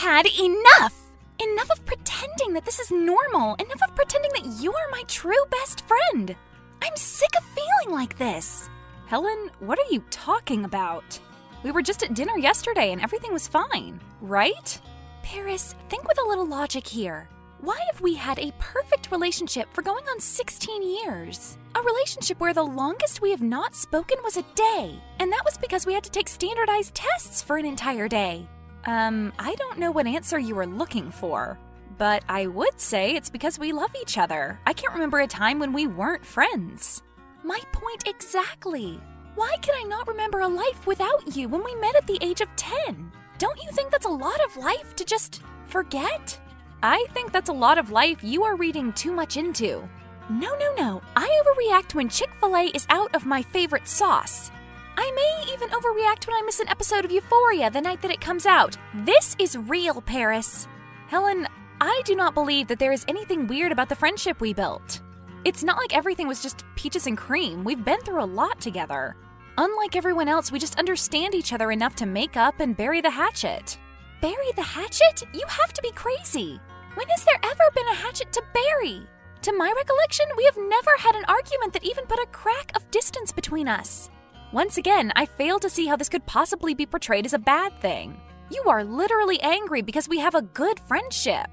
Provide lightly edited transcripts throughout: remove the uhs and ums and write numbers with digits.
had enough! Enough of pretending that this is normal. Enough of pretending that you are my true best friend. I'm sick of feeling like this. Helen, what are you talking about? We were just at dinner yesterday and everything was fine, right? Paris, think with a little logic here. Why have we had a perfect relationship for going on 16 years? A relationship where the longest we have not spoken was a day, and that was because we had to take standardized tests for an entire day. I don't know what answer you were looking for, but I would say it's because we love each other. I can't remember a time when we weren't friends. My point exactly. Why can I not remember a life without you when we met at the age of 10? Don't you think that's a lot of life to just forget? I think that's a lot of life you are reading too much into. No. I overreact when Chick-fil-A is out of my favorite sauce. I may even overreact when I miss an episode of Euphoria the night that it comes out. This is real, Paris. Helen, I do not believe that there is anything weird about the friendship we built. It's not like everything was just peaches and cream. We've been through a lot together. Unlike everyone else, we just understand each other enough to make up and bury the hatchet. Bury the hatchet? You have to be crazy. When has there ever been a hatchet to bury? To my recollection, we have never had an argument that even put a crack of distance between us. Once again, I fail to see how this could possibly be portrayed as a bad thing. You are literally angry because we have a good friendship.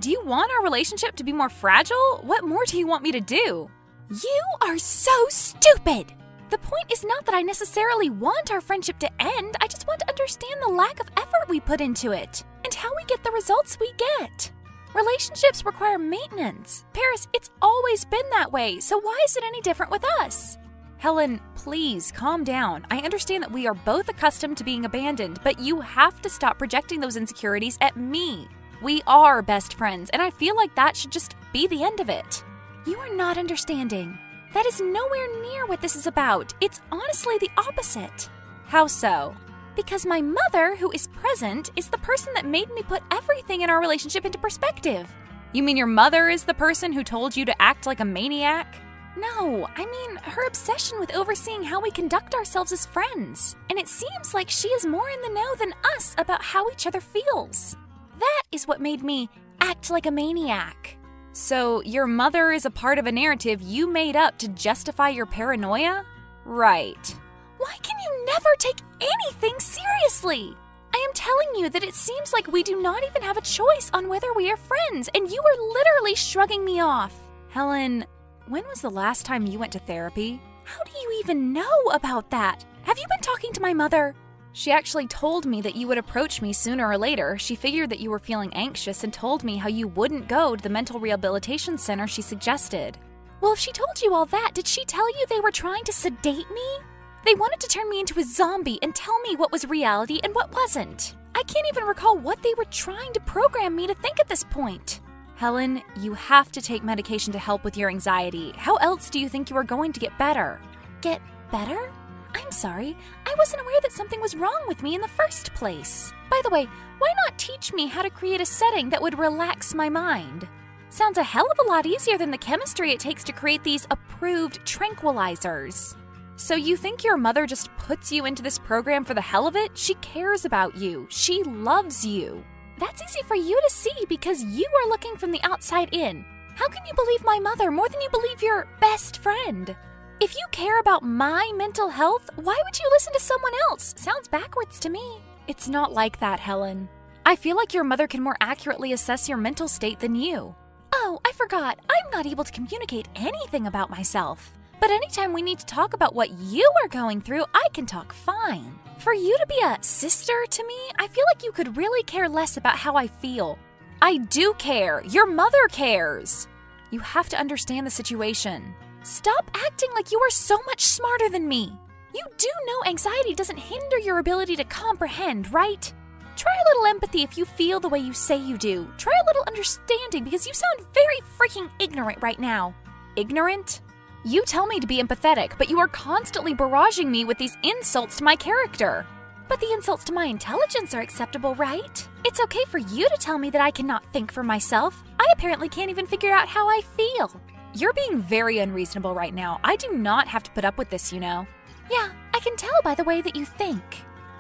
Do you want our relationship to be more fragile? What more do you want me to do? You are so stupid! The point is not that I necessarily want our friendship to end, I just want to understand the lack of effort we put into it, and how we get the results we get. Relationships require maintenance. Paris, it's always been that way, so why is it any different with us? Helen, please calm down. I understand that we are both accustomed to being abandoned, but you have to stop projecting those insecurities at me. We are best friends, and I feel like that should just be the end of it. You are not understanding. That is nowhere near what this is about. It's honestly the opposite. How so? Because my mother, who is present, is the person that made me put everything in our relationship into perspective. You mean your mother is the person who told you to act like a maniac? No, I mean her obsession with overseeing how we conduct ourselves as friends. And it seems like she is more in the know than us about how each other feels. That is what made me act like a maniac. So your mother is a part of a narrative you made up to justify your paranoia? Right. Why can you never take anything seriously? I am telling you that it seems like we do not even have a choice on whether we are friends, and you are literally shrugging me off. Helen, when was the last time you went to therapy? How do you even know about that? Have you been talking to my mother? She actually told me that you would approach me sooner or later. She figured that you were feeling anxious and told me how you wouldn't go to the mental rehabilitation center she suggested. Well, if she told you all that, did she tell you they were trying to sedate me? They wanted to turn me into a zombie and tell me what was reality and what wasn't. I can't even recall what they were trying to program me to think at this point. Helen, you have to take medication to help with your anxiety. How else do you think you are going to get better? Get better? I'm sorry, I wasn't aware that something was wrong with me in the first place. By the way, why not teach me how to create a setting that would relax my mind? Sounds a hell of a lot easier than the chemistry it takes to create these approved tranquilizers. So you think your mother just puts you into this program for the hell of it? She cares about you. She loves you. That's easy for you to see because you are looking from the outside in. How can you believe my mother more than you believe your best friend? If you care about my mental health, why would you listen to someone else? Sounds backwards to me. It's not like that, Helen. I feel like your mother can more accurately assess your mental state than you. Oh, I forgot. I'm not able to communicate anything about myself. But anytime we need to talk about what you are going through, I can talk fine. For you to be a sister to me, I feel like you could really care less about how I feel. I do care. Your mother cares. You have to understand the situation. Stop acting like you are so much smarter than me. You do know anxiety doesn't hinder your ability to comprehend, right? Try a little empathy if you feel the way you say you do. Try a little understanding because you sound very freaking ignorant right now. Ignorant? You tell me to be empathetic, but you are constantly barraging me with these insults to my character. But the insults to my intelligence are acceptable, right? It's okay for you to tell me that I cannot think for myself. I apparently can't even figure out how I feel. You're being very unreasonable right now. I do not have to put up with this, you know. Yeah, I can tell by the way that you think.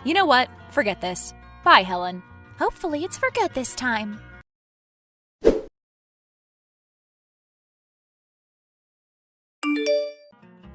You know what? Forget this. Bye, Helen. Hopefully it's for good this time.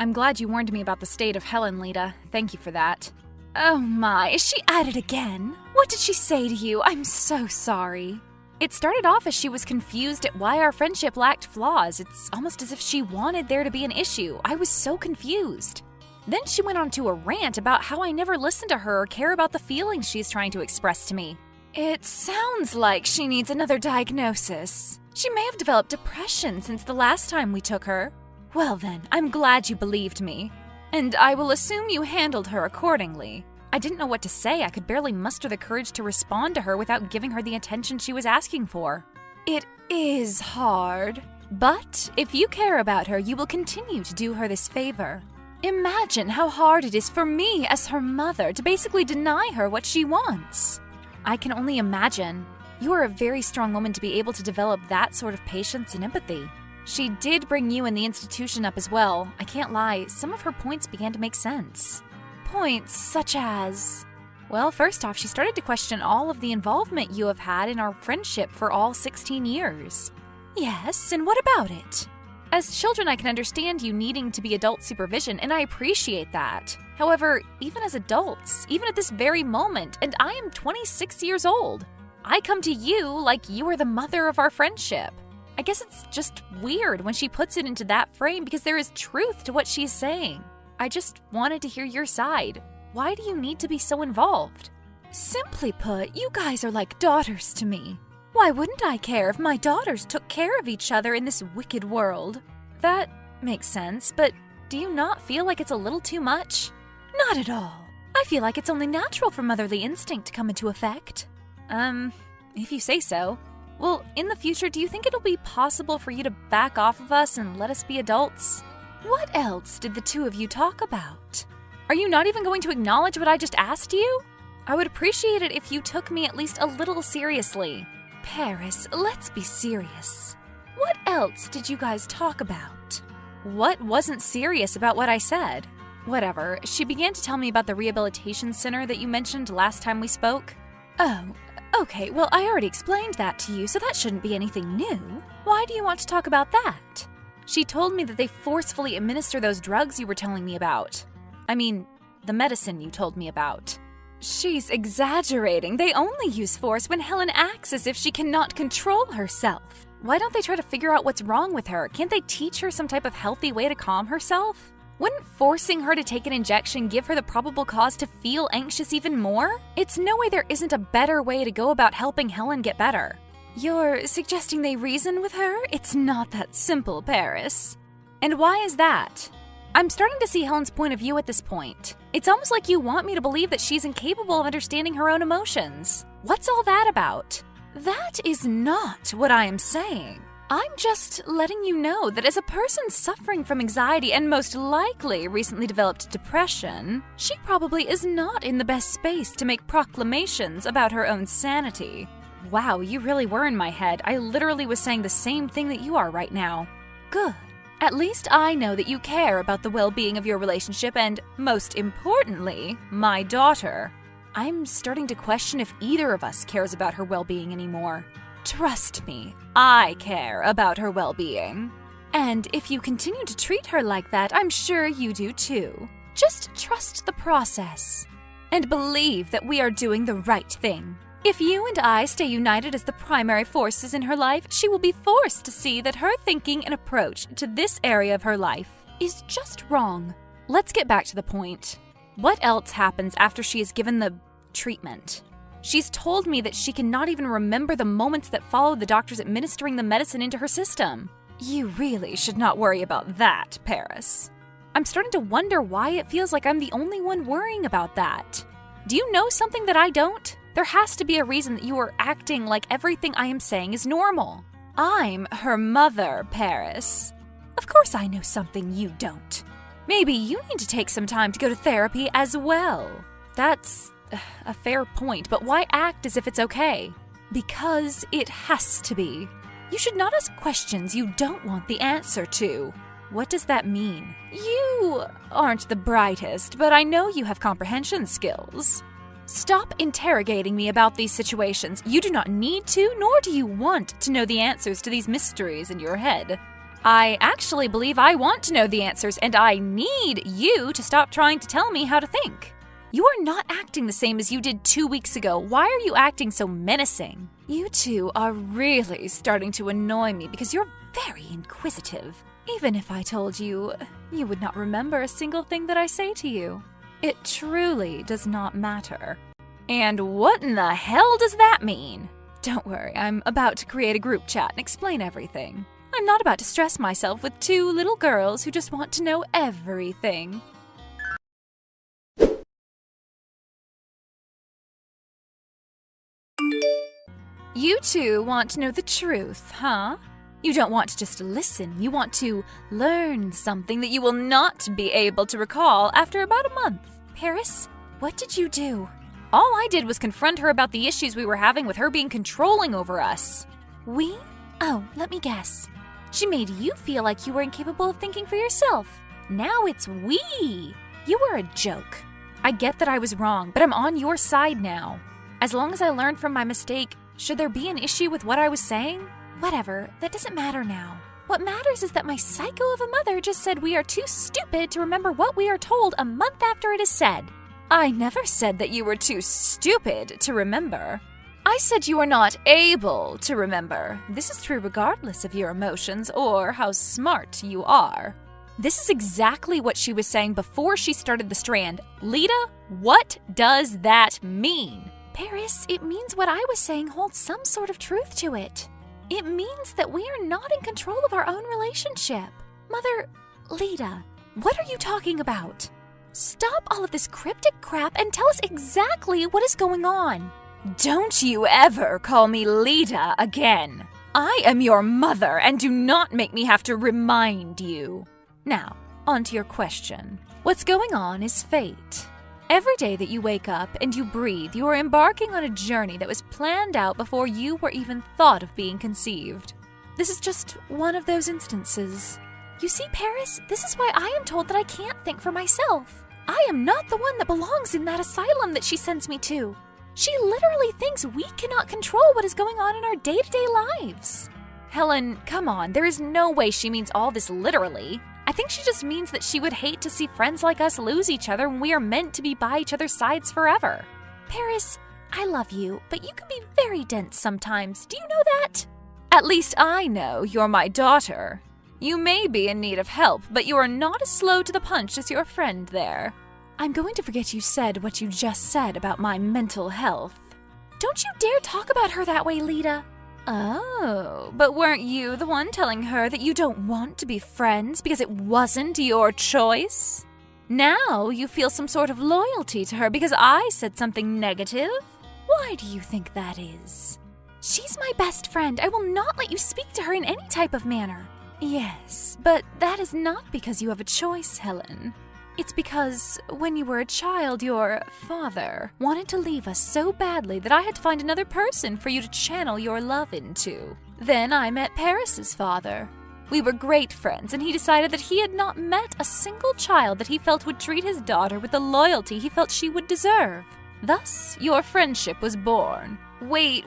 I'm glad you warned me about the state of Helen, Lita. Thank you for that. Oh my, is she at it again? What did she say to you? I'm so sorry. It started off as she was confused at why our friendship lacked flaws. It's almost as if she wanted there to be an issue. I was so confused. Then she went on to a rant about how I never listen to her or care about the feelings she's trying to express to me. It sounds like she needs another diagnosis. She may have developed depression since the last time we took her. Well then, I'm glad you believed me. And I will assume you handled her accordingly. I didn't know what to say. I could barely muster the courage to respond to her without giving her the attention she was asking for. It is hard. But if you care about her, you will continue to do her this favor. Imagine how hard it is for me as her mother to basically deny her what she wants. I can only imagine. You are a very strong woman to be able to develop that sort of patience and empathy. She did bring you and the institution up as well. I can't lie, some of her points began to make sense. Points such as... Well, first off, she started to question all of the involvement you have had in our friendship for all 16 years. Yes, and what about it? As children, I can understand you needing to be adult supervision, and I appreciate that. However, even as adults, even at this very moment, and I am 26 years old, I come to you like you are the mother of our friendship. I guess it's just weird when she puts it into that frame because there is truth to what she's saying. I just wanted to hear your side. Why do you need to be so involved? Simply put, you guys are like daughters to me. Why wouldn't I care if my daughters took care of each other in this wicked world? That makes sense, but do you not feel like it's a little too much? Not at all. I feel like it's only natural for motherly instinct to come into effect. If you say so. Well, in the future, do you think it'll be possible for you to back off of us and let us be adults? What else did the two of you talk about? Are you not even going to acknowledge what I just asked you? I would appreciate it if you took me at least a little seriously. Paris, let's be serious. What else did you guys talk about? What wasn't serious about what I said? Whatever, she began to tell me about the rehabilitation center that you mentioned last time we spoke. Oh, okay, well, I already explained that to you, so that shouldn't be anything new. Why do you want to talk about that? She told me that they forcefully administer those drugs you were telling me about. I mean, the medicine you told me about. She's exaggerating. They only use force when Helen acts as if she cannot control herself. Why don't they try to figure out what's wrong with her? Can't they teach her some type of healthy way to calm herself? Wouldn't forcing her to take an injection give her the probable cause to feel anxious even more? It's no way there isn't a better way to go about helping Helen get better. You're suggesting they reason with her? It's not that simple, Paris. And why is that? I'm starting to see Helen's point of view at this point. It's almost like you want me to believe that she's incapable of understanding her own emotions. What's all that about? That is not what I am saying. I'm just letting you know that as a person suffering from anxiety and most likely recently developed depression, she probably is not in the best space to make proclamations about her own sanity. Wow, you really were in my head. I literally was saying the same thing that you are right now. Good. At least I know that you care about the well-being of your relationship and, most importantly, my daughter. I'm starting to question if either of us cares about her well-being anymore. Trust me, I care about her well-being. And if you continue to treat her like that, I'm sure you do too. Just trust the process. And believe that we are doing the right thing. If you and I stay united as the primary forces in her life, she will be forced to see that her thinking and approach to this area of her life is just wrong. Let's get back to the point. What else happens after she is given the treatment? She's told me that she cannot even remember the moments that followed the doctors administering the medicine into her system. You really should not worry about that, Paris. I'm starting to wonder why it feels like I'm the only one worrying about that. Do you know something that I don't? There has to be a reason that you are acting like everything I am saying is normal. I'm her mother, Paris. Of course I know something you don't. Maybe you need to take some time to go to therapy as well. That's a fair point, but why act as if it's okay? Because it has to be. You should not ask questions you don't want the answer to. What does that mean? You aren't the brightest, but I know you have comprehension skills. Stop interrogating me about these situations. You do not need to, nor do you want to know the answers to these mysteries in your head. I actually believe I want to know the answers, and I need you to stop trying to tell me how to think. You are not acting the same as you did 2 weeks ago. Why are you acting so menacing? You two are really starting to annoy me because you're very inquisitive. Even if I told you, you would not remember a single thing that I say to you. It truly does not matter. And what in the hell does that mean? Don't worry, I'm about to create a group chat and explain everything. I'm not about to stress myself with 2 little girls who just want to know everything. You two want to know the truth, huh? You don't want to just listen. You want to learn something that you will not be able to recall after about a month. Paris, what did you do? All I did was confront her about the issues we were having with her being controlling over us. We? Oh, let me guess. She made you feel like you were incapable of thinking for yourself. Now it's we. You were a joke. I get that I was wrong, but I'm on your side now. As long as I learned from my mistake, should there be an issue with what I was saying? Whatever, that doesn't matter now. What matters is that my psycho of a mother just said we are too stupid to remember what we are told a month after it is said. I never said that you were too stupid to remember. I said you are not able to remember. This is true regardless of your emotions or how smart you are. This is exactly what she was saying before she started the strand. Lita, what does that mean? Paris, it means what I was saying holds some sort of truth to it. It means that we are not in control of our own relationship. Mother, Lita, what are you talking about? Stop all of this cryptic crap and tell us exactly what is going on. Don't you ever call me Lita again. I am your mother, and do not make me have to remind you. Now, on to your question. What's going on is fate. Every day that you wake up and you breathe, you are embarking on a journey that was planned out before you were even thought of being conceived. This is just one of those instances. You see, Paris, this is why I am told that I can't think for myself. I am not the one that belongs in that asylum that she sends me to. She literally thinks we cannot control what is going on in our day-to-day lives. Helen, come on, there is no way she means all this literally. I think she just means that she would hate to see friends like us lose each other when we are meant to be by each other's sides forever. Paris, I love you, but you can be very dense sometimes. Do you know that? At least I know you're my daughter. You may be in need of help, but you are not as slow to the punch as your friend there. I'm going to forget you said what you just said about my mental health. Don't you dare talk about her that way, Lita. Oh, but weren't you the one telling her that you don't want to be friends because it wasn't your choice? Now you feel some sort of loyalty to her because I said something negative? Why do you think that is? She's my best friend. I will not let you speak to her in any type of manner. Yes, but that is not because you have a choice, Helen. It's because when you were a child, your father wanted to leave us so badly that I had to find another person for you to channel your love into. Then I met Paris's father. We were great friends, and he decided that he had not met a single child that he felt would treat his daughter with the loyalty he felt she would deserve. Thus, your friendship was born. Wait.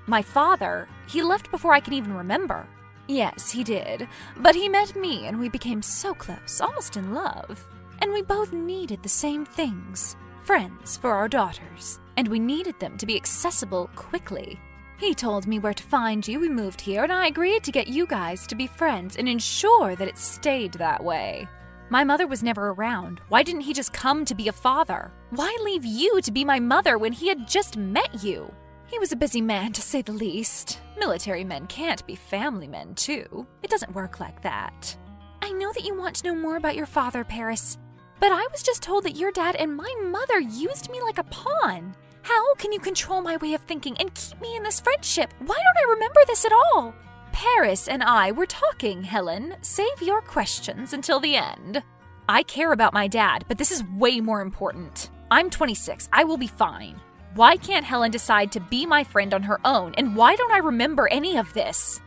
My father, he left before I can even remember. Yes, he did. But he met me, and we became so close, almost in love. And we both needed the same things, friends for our daughters, and we needed them to be accessible quickly. He told me where to find you, we moved here, and I agreed to get you guys to be friends and ensure that it stayed that way. My mother was never around. Why didn't he just come to be a father? Why leave you to be my mother when he had just met you? He was a busy man, to say the least. Military men can't be family men, too. It doesn't work like that. I know that you want to know more about your father, Paris. But I was just told that your dad and my mother used me like a pawn. How can you control my way of thinking and keep me in this friendship? Why don't I remember this at all? Paris and I were talking, Helen. Save your questions until the end. I care about my dad, but this is way more important. I'm 26. I will be fine. Why can't Helen decide to be my friend on her own, and why don't I remember any of this?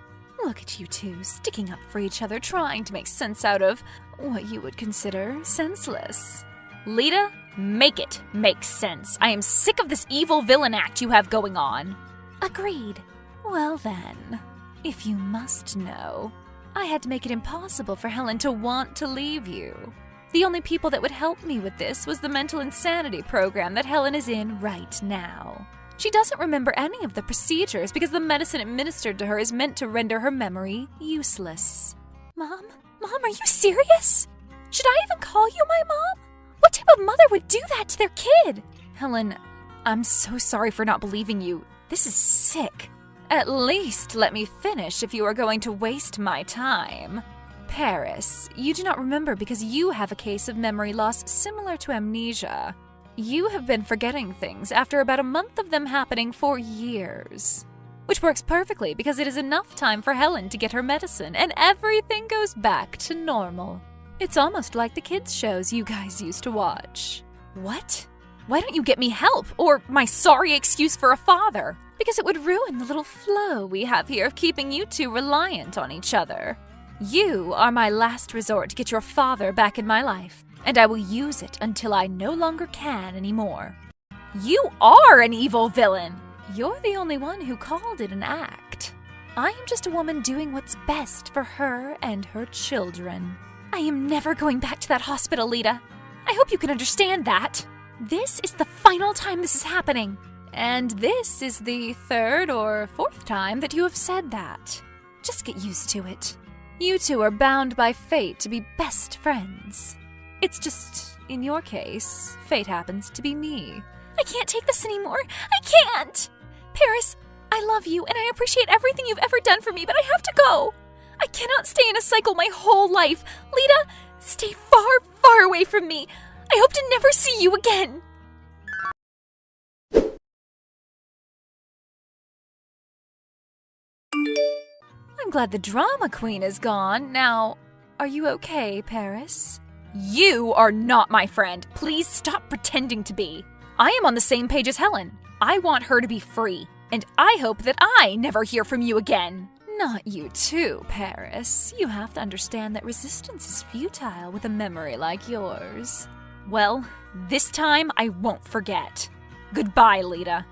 Look at you two, sticking up for each other, trying to make sense out of what you would consider senseless. Lita, Make it make sense. I am sick of this evil villain act you have going on. Agreed. Well then, if you must know, I had to make it impossible for Helen to want to leave you. The only people that would help me with this was the mental insanity program that Helen is in right now. She doesn't remember any of the procedures because the medicine administered to her is meant to render her memory useless. Mom, are you serious? Should I even call you my mom? What type of mother would do that to their kid? Helen, I'm so sorry for not believing you. This is sick. At least let me finish if you are going to waste my time. Paris, you do not remember because you have a case of memory loss similar to amnesia. You have been forgetting things after about a month of them happening for years. Which works perfectly because it is enough time for Helen to get her medicine and everything goes back to normal. It's almost like the kids' shows you guys used to watch. What? Why don't you get me help or my sorry excuse for a father? Because it would ruin the little flow we have here of keeping you two reliant on each other. You are my last resort to get your father back in my life, and I will use it until I no longer can anymore. You are an evil villain! You're the only one who called it an act. I am just a woman doing what's best for her and her children. I am never going back to that hospital, Lita. I hope you can understand that. This is the final time this is happening. And this is the third or fourth time that you have said that. Just get used to it. You two are bound by fate to be best friends. It's just, in your case, fate happens to be me. I can't take this anymore. I can't! Paris, I love you and I appreciate everything you've ever done for me, but I have to go. I cannot stay in a cycle my whole life. Lita, stay far, far away from me. I hope to never see you again. I'm glad the drama queen is gone. Now, are you okay, Paris? You are not my friend. Please stop pretending to be. I am on the same page as Helen. I want her to be free, and I hope that I never hear from you again. Not you too, Paris. You have to understand that resistance is futile with a memory like yours. Well, this time I won't forget. Goodbye, Lita.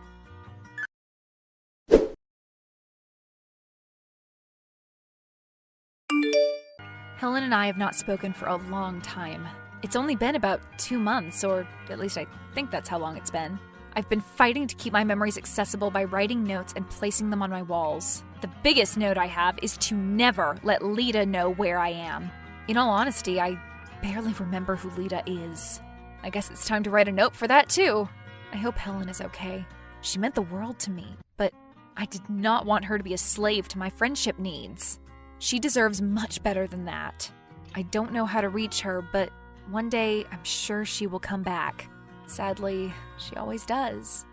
Helen and I have not spoken for a long time. It's only been about 2 months, or at least I think that's how long it's been. I've been fighting to keep my memories accessible by writing notes and placing them on my walls. The biggest note I have is to never let Lita know where I am. In all honesty, I barely remember who Lita is. I guess it's time to write a note for that too. I hope Helen is okay. She meant the world to me, but I did not want her to be a slave to my friendship needs. She deserves much better than that. I don't know how to reach her, but one day I'm sure she will come back. Sadly, she always does.